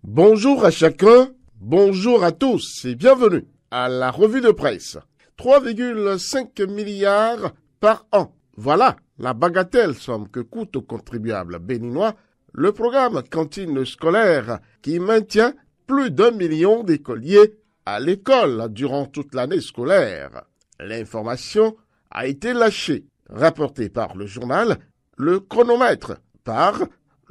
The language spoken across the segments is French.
Bonjour à chacun, bonjour à tous et bienvenue à la revue de presse. 3,5 milliards par an. Voilà la bagatelle somme que coûte aux contribuables béninois le programme cantine scolaire qui maintient plus d'1 million d'écoliers à l'école durant toute l'année scolaire. L'information a été lâchée, rapportée par le journal Le Chronomètre par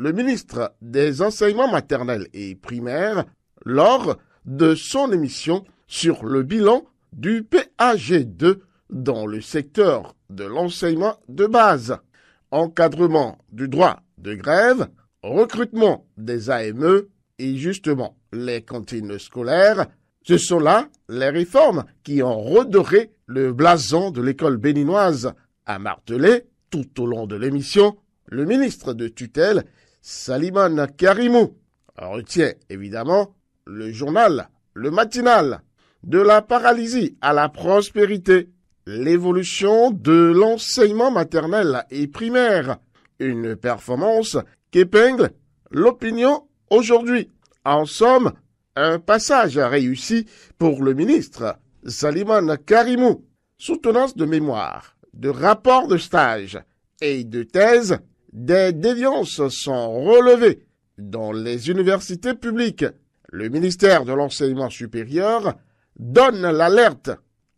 le ministre des Enseignements maternels et primaires lors de son émission sur le bilan du PAG2 dans le secteur de l'enseignement de base, encadrement du droit de grève, recrutement des AME et justement les cantines scolaires. Ce sont là les réformes qui ont redoré le blason de l'école béninoise, a martelé tout au long de l'émission le ministre de tutelle Salimane Karimou. Retient évidemment le journal Le Matinal. De la paralysie à la prospérité, l'évolution de l'enseignement maternel et primaire, une performance qu'épingle l'opinion aujourd'hui. En somme, un passage réussi pour le ministre Salimane Karimou. Soutenance de mémoire, de rapport de stage et de thèse, des déviances sont relevées dans les universités publiques. Le ministère de l'Enseignement supérieur donne l'alerte,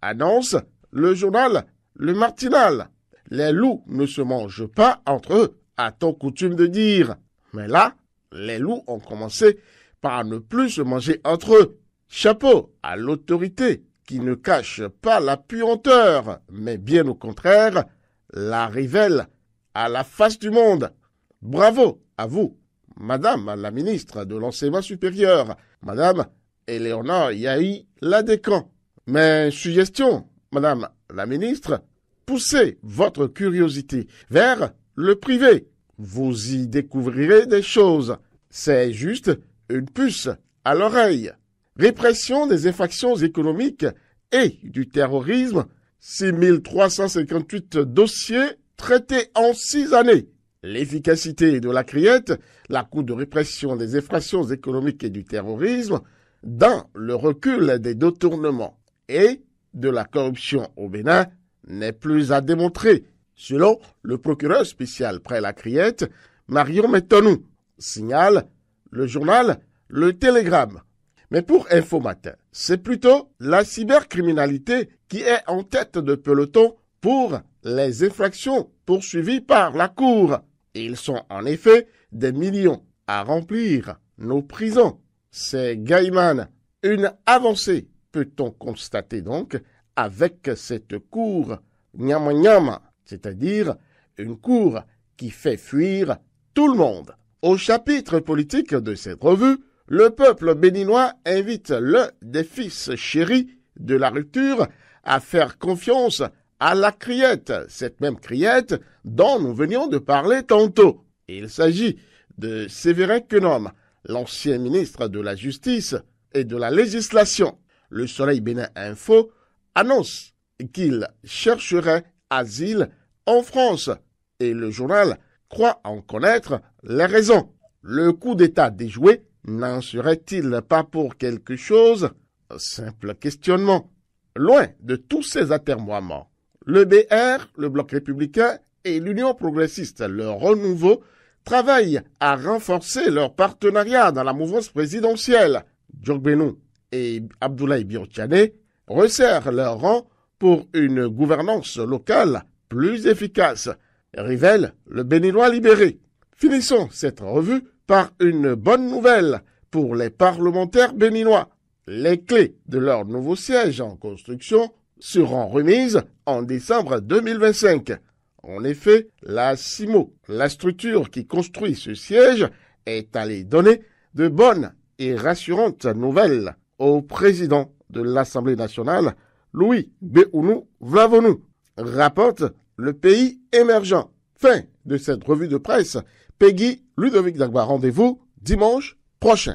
annonce le journal Le Matinal. Les loups ne se mangent pas entre eux, a-t-on coutume de dire. Mais là, les loups ont commencé par ne plus se manger entre eux. Chapeau à l'autorité qui ne cache pas la puanteur, mais bien au contraire, la révèle à la face du monde. Bravo à vous, Madame la ministre de l'Enseignement supérieur, Madame Éléonore Yahi Ladécan. Mes suggestions, Madame la ministre, poussez votre curiosité vers le privé. Vous y découvrirez des choses. C'est juste une puce à l'oreille. Répression des infractions économiques et du terrorisme, 6358 dossiers traités en 6 années. L'efficacité de la criette, la Cour de répression des infractions économiques et du terrorisme, dans le recul des détournements et de la corruption au Bénin, n'est plus à démontrer, selon le procureur spécial près la criette, Marion Metonou, signale le journal Le Télégramme. Mais pour Info Matin, c'est plutôt la cybercriminalité qui est en tête de peloton pour les infractions poursuivies par la Cour. Ils sont en effet des millions à remplir nos prisons. C'est Gaiman. Une avancée, peut-on constater donc, avec cette Cour nyama-nyama, c'est-à-dire une Cour qui fait fuir tout le monde. Au chapitre politique de cette revue, le peuple béninois invite l'un des fils chéris de la rupture à faire confiance à la criette, cette même criette dont nous venions de parler tantôt. Il s'agit de Séverin Quenom, l'ancien ministre de la Justice et de la Législation. Le Soleil Bénin Info annonce qu'il chercherait asile en France et le journal croit en connaître les raisons. Le coup d'État déjoué n'en serait-il pas pour quelque chose? Simple questionnement. Loin de tous ces atermoiements, le BR, le Bloc républicain et l'Union progressiste, le Renouveau, travaillent à renforcer leur partenariat dans la mouvance présidentielle. Djokbenou et Abdoulaye Biotchane resserrent leurs rangs pour une gouvernance locale plus efficace, révèle le Béninois libéré. Finissons cette revue par une bonne nouvelle pour les parlementaires béninois. Les clés de leur nouveau siège en construction seront remises en décembre 2025. En effet, la CIMO, la structure qui construit ce siège, est allée donner de bonnes et rassurantes nouvelles au président de l'Assemblée nationale, Louis Béounou Vlavonou, rapporte le pays émergent. Fin de cette revue de presse. Peggy Ludovic Dagba, rendez-vous dimanche prochain.